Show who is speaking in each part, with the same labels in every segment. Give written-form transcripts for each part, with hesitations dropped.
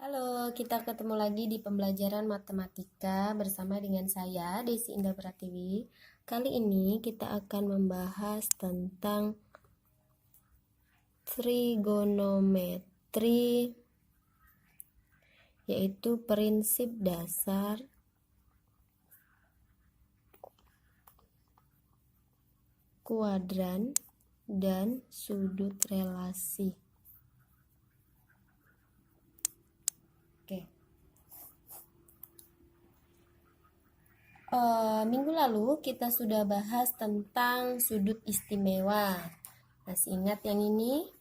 Speaker 1: Halo, kita ketemu lagi di pembelajaran matematika bersama dengan saya, Desi Indah Pratiwi. Kali ini kita akan membahas tentang trigonometri, yaitu prinsip dasar kuadran dan sudut relasi. Minggu lalu kita sudah bahas tentang sudut istimewa. Masih ingat yang ini?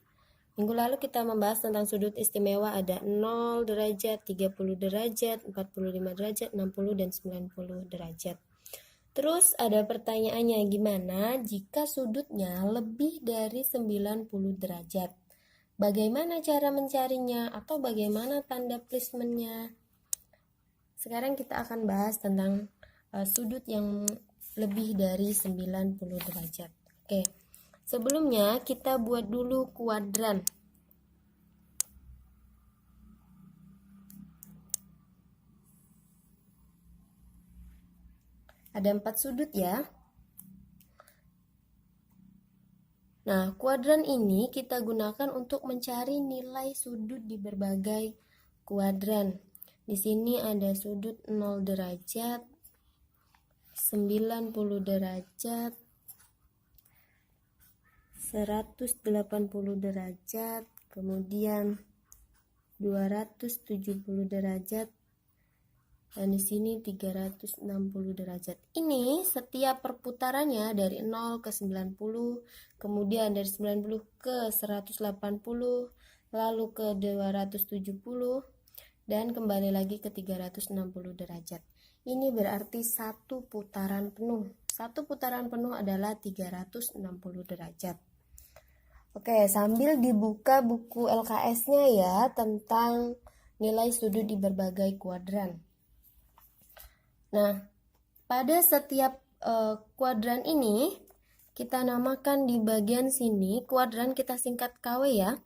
Speaker 1: Minggu lalu kita membahas tentang sudut istimewa ada 0 derajat, 30 derajat, 45 derajat, 60 dan 90 derajat. Terus ada pertanyaannya, gimana jika sudutnya lebih dari 90 derajat? Bagaimana cara mencarinya atau bagaimana tanda placementnya? Sekarang kita akan bahas tentang sudut yang lebih dari 90 derajat. Oke. Sebelumnya kita buat dulu kuadran. Ada 4 sudut ya. Nah, kuadran ini kita gunakan untuk mencari nilai sudut di berbagai kuadran. Di sini ada sudut 0 derajat, 90 derajat, 180 derajat, kemudian 270 derajat, dan di sini 360 derajat. Ini setiap perputarannya dari 0 ke 90, kemudian dari 90 ke 180, lalu ke 270, dan kembali lagi ke 360 derajat. Ini berarti satu putaran penuh. Satu putaran penuh adalah 360 derajat. Oke, sambil dibuka buku LKS-nya ya tentang nilai sudut di berbagai kuadran. Nah, pada setiap kuadran ini kita namakan di bagian sini kuadran, kita singkat KW ya.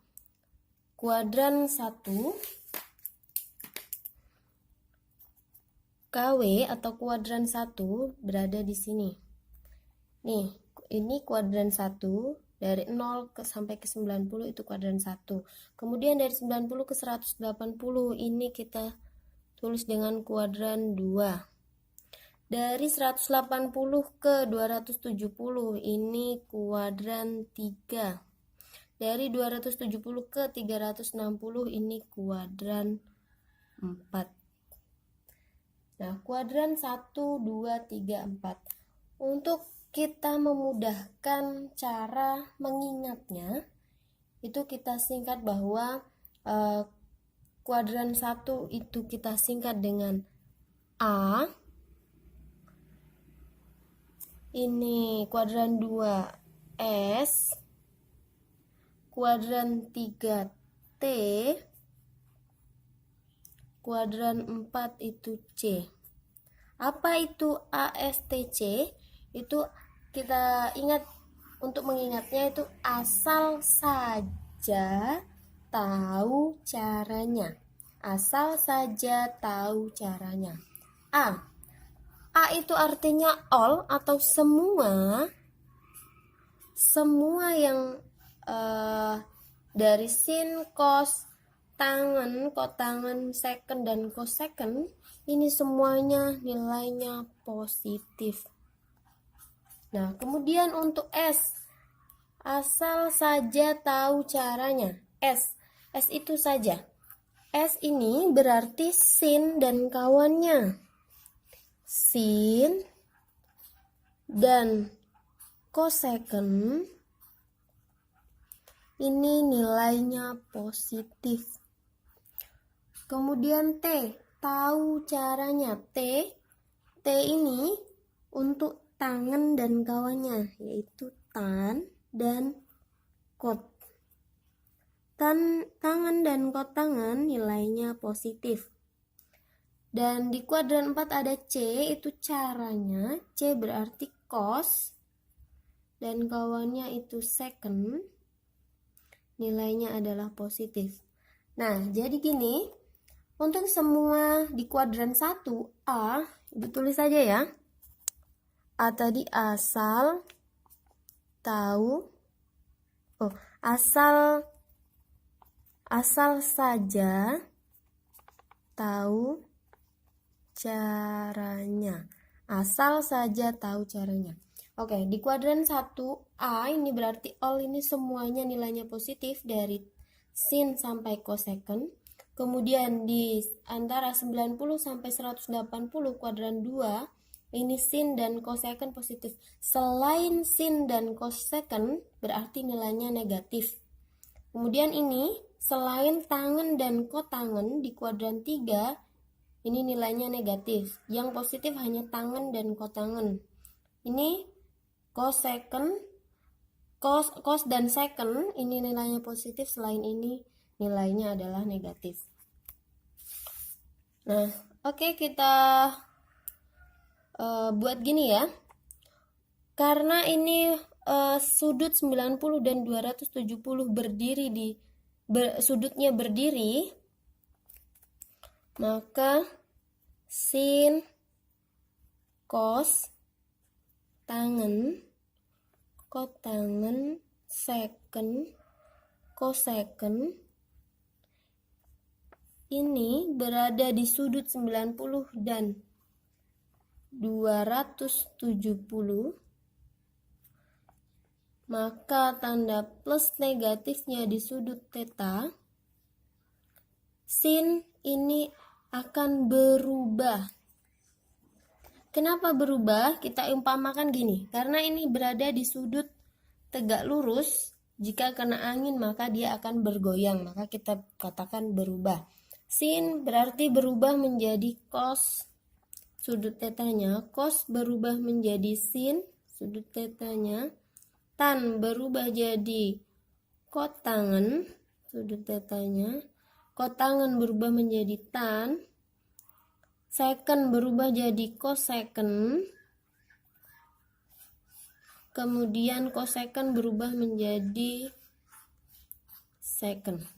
Speaker 1: Kuadran 1 KW atau kuadran 1 berada di sini. Nih, ini kuadran 1 dari 0 sampai ke 90 itu kuadran 1. Kemudian dari 90 ke 180 ini kita tulis dengan kuadran 2. Dari 180 ke 270 ini kuadran 3. Dari 270 ke 360 ini kuadran 4. Nah, kuadran 1, 2, 3, 4. Untuk kita memudahkan cara mengingatnya, itu kita singkat bahwa kuadran 1 itu kita singkat dengan A. Ini kuadran 2 S, kuadran 3 T, kuadran 4 itu C. Apa itu ASTC? Itu kita ingat, untuk mengingatnya itu asal saja tahu caranya. Asal saja tahu caranya. A itu artinya all atau semua yang dari sin, cos, tangen, kotangen, second, dan cosecond, ini semuanya nilainya positif. Nah, kemudian untuk S, asal saja tahu caranya. S itu saja. S ini berarti sin dan kawannya. Sin dan cosecond ini nilainya positif. Kemudian T, tahu caranya. T ini untuk tangan dan kawannya, yaitu tan dan kot. Tangan dan kotangan nilainya positif. Dan di kuadran 4 ada C, itu caranya. C berarti cos dan kawannya itu second, nilainya adalah positif. Nah, jadi gini, Untuk semua di kuadran 1A, Ibu tulis saja ya. A tadi asal, tahu, asal saja, tahu caranya. Asal saja tahu caranya. Oke, di kuadran 1A ini berarti all ini semuanya nilainya positif dari sin sampai cosecant. Kemudian di antara 90 sampai 180 kuadran 2 ini sin dan cosecant positif. Selain sin dan cosecant berarti nilainya negatif. Kemudian ini selain tangen dan kotangen di kuadran 3 ini nilainya negatif. Yang positif hanya tangen dan kotangen. Ini cosecant, cos dan secant ini nilainya positif, selain ini nilainya adalah negatif. Nah, oke, kita buat gini ya. Karena ini sudut 90 dan 270 berdiri sudutnya berdiri, maka sin, cos, tangen, kotangen, secant, cosecant ini berada di sudut 90 dan 270, maka tanda plus negatifnya di sudut theta, sin ini akan berubah. Kenapa berubah? Kita umpamakan gini, karena ini berada di sudut tegak lurus, jika kena angin maka dia akan bergoyang, maka kita katakan berubah. Sin berarti berubah menjadi cos sudut tetanya, cos berubah menjadi sin sudut tetanya, tan berubah jadi kotangen sudut tetanya, kotangen berubah menjadi tan, secant berubah jadi cosecant, kemudian cosecant berubah menjadi secant.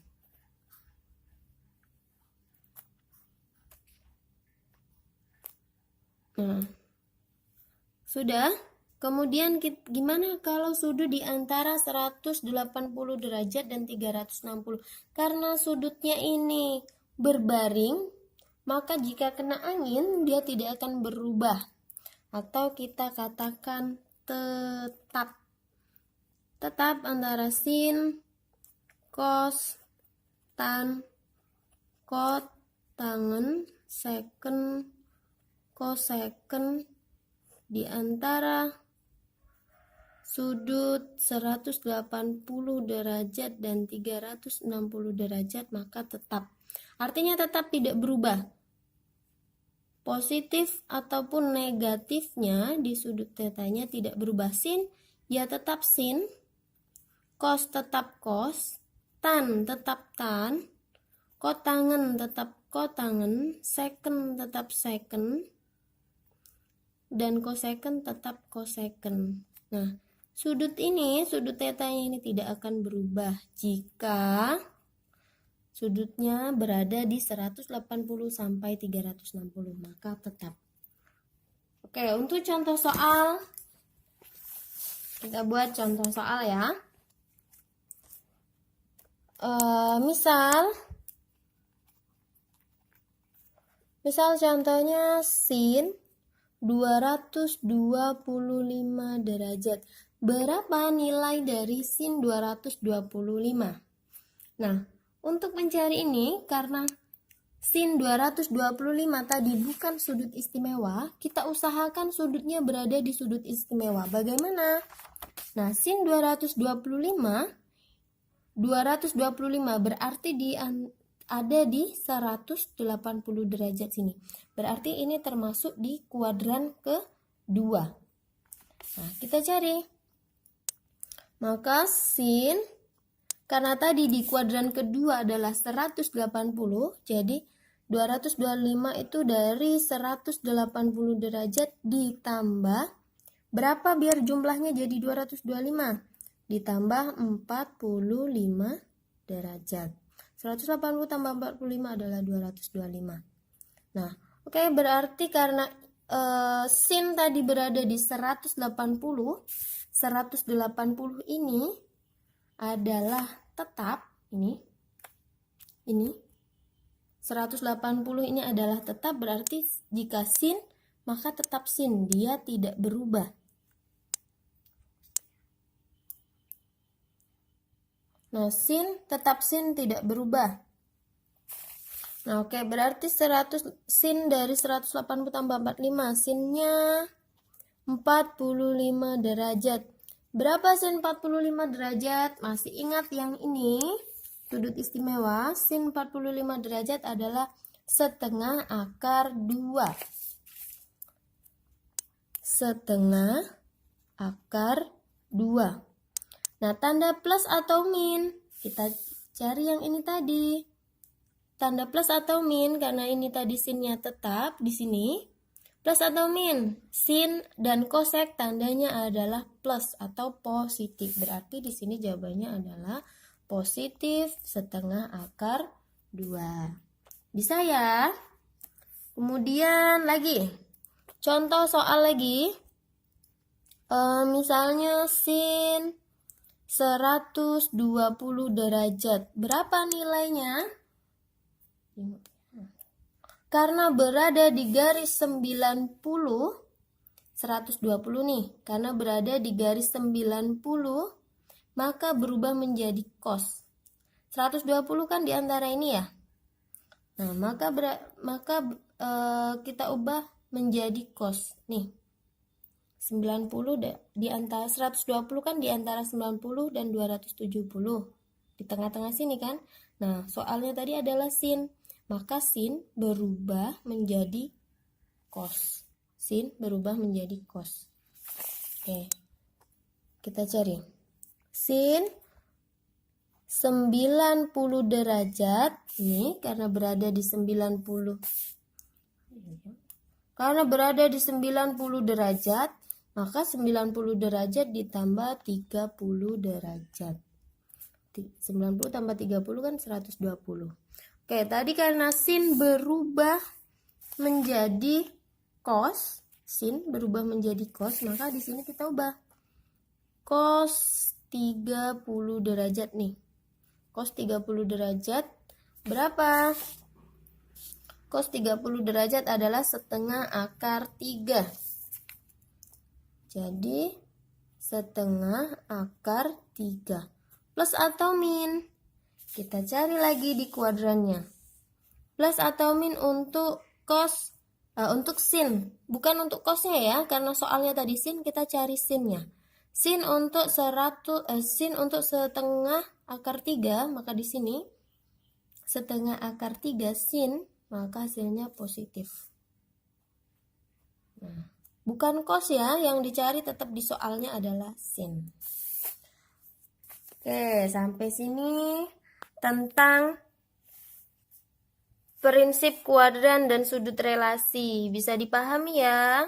Speaker 1: Nah, sudah. Kemudian gimana kalau sudut di antara 180 derajat dan 360? Karena sudutnya ini berbaring, maka jika kena angin dia tidak akan berubah. Atau kita katakan tetap. Tetap antara sin, cos, tan, kot, tangen, secant, cosecant di antara sudut 180 derajat dan 360 derajat, maka tetap. Artinya tetap tidak berubah. Positif ataupun negatifnya di sudut tetanya tidak berubah. Sin ya tetap sin, cos tetap cos, tan tetap tan, kotangen tetap kotangen, secant tetap secant, dan cosecant tetap cosecant. Nah, sudut tetanya ini tidak akan berubah jika sudutnya berada di 180 sampai 360, maka tetap. Oke, untuk contoh soal, kita buat contoh soal ya. Misal contohnya sin 225 derajat. Berapa nilai dari sin 225? Nah, untuk mencari ini, karena sin 225 tadi bukan sudut istimewa, kita usahakan sudutnya berada di sudut istimewa. Bagaimana? Nah, sin 225 berarti ada di 180 derajat sini. Berarti ini termasuk di kuadran kedua. Nah, kita cari. Maka sin, karena tadi di kuadran kedua adalah 180, jadi 225 itu dari 180 derajat ditambah berapa biar jumlahnya jadi 225? Ditambah 45 derajat. 180 tambah 45 adalah 225. Nah, oke, berarti karena sin tadi berada di 180 ini adalah tetap, ini 180 ini adalah tetap, berarti jika sin maka tetap sin, dia tidak berubah. Nah, tetap sin tidak berubah. Nah, oke, berarti sin dari 180 tambah 45, sinnya 45 derajat. Berapa sin 45 derajat? Masih ingat yang ini? Sudut istimewa, sin 45 derajat adalah setengah akar 2. Setengah akar 2. Nah, tanda plus atau min, kita cari yang ini tadi. Tanda plus atau min, karena ini tadi sinnya tetap di sini. Plus atau min, sin dan kosek tandanya adalah plus atau positif. Berarti di sini jawabannya adalah positif setengah akar 2. Bisa ya? Kemudian lagi, contoh soal lagi. Misalnya sin 120 derajat. Berapa nilainya? Karena berada di garis 90, 120 nih. Karena berada di garis 90, maka berubah menjadi cos. 120 kan di antara ini ya. Nah, maka kita ubah menjadi cos. Nih. 90 di antara 120 kan di antara 90 dan 270. Di tengah-tengah sini kan. Nah, soalnya tadi adalah sin. Maka sin berubah menjadi cos. Sin berubah menjadi cos. Oke. Kita cari. Sin 90 derajat. Ini karena berada di 90. Karena berada di 90 derajat, maka 90 derajat ditambah 30 derajat. 90 tambah 30 kan 120. Oke, tadi karena sin berubah menjadi cos, maka di sini kita ubah cos 30 derajat nih. Cos 30 derajat berapa? Cos 30 derajat adalah setengah akar 3. Jadi setengah akar 3. Plus atau min? Kita cari lagi di kuadrannya. Plus atau min untuk cos, untuk sin, bukan untuk cosnya ya, karena soalnya tadi sin, kita cari sinnya. Sin untuk sin untuk setengah akar 3, maka di sini setengah akar 3 sin, maka hasilnya positif. Nah, bukan cos ya, yang dicari tetap di soalnya adalah sin. Oke, sampai sini tentang prinsip kuadran dan sudut relasi. Bisa dipahami ya?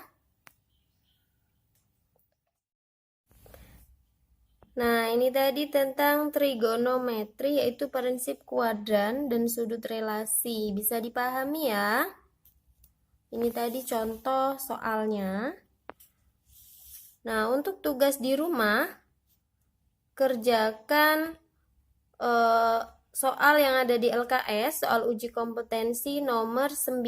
Speaker 1: Nah, ini tadi tentang trigonometri, yaitu prinsip kuadran dan sudut relasi. Bisa dipahami ya? Ini tadi contoh soalnya. Nah, untuk tugas di rumah, kerjakan soal yang ada di LKS, soal uji kompetensi nomor 9,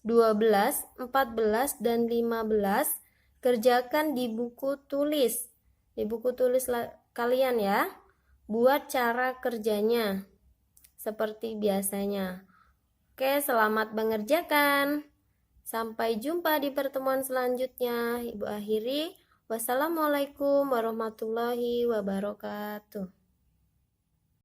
Speaker 1: 12, 14, dan 15. Kerjakan di buku tulis. Di buku tulis kalian ya. Buat cara kerjanya seperti biasanya. Oke, selamat mengerjakan. Sampai jumpa di pertemuan selanjutnya. Ibu akhiri. Wassalamualaikum warahmatullahi wabarakatuh.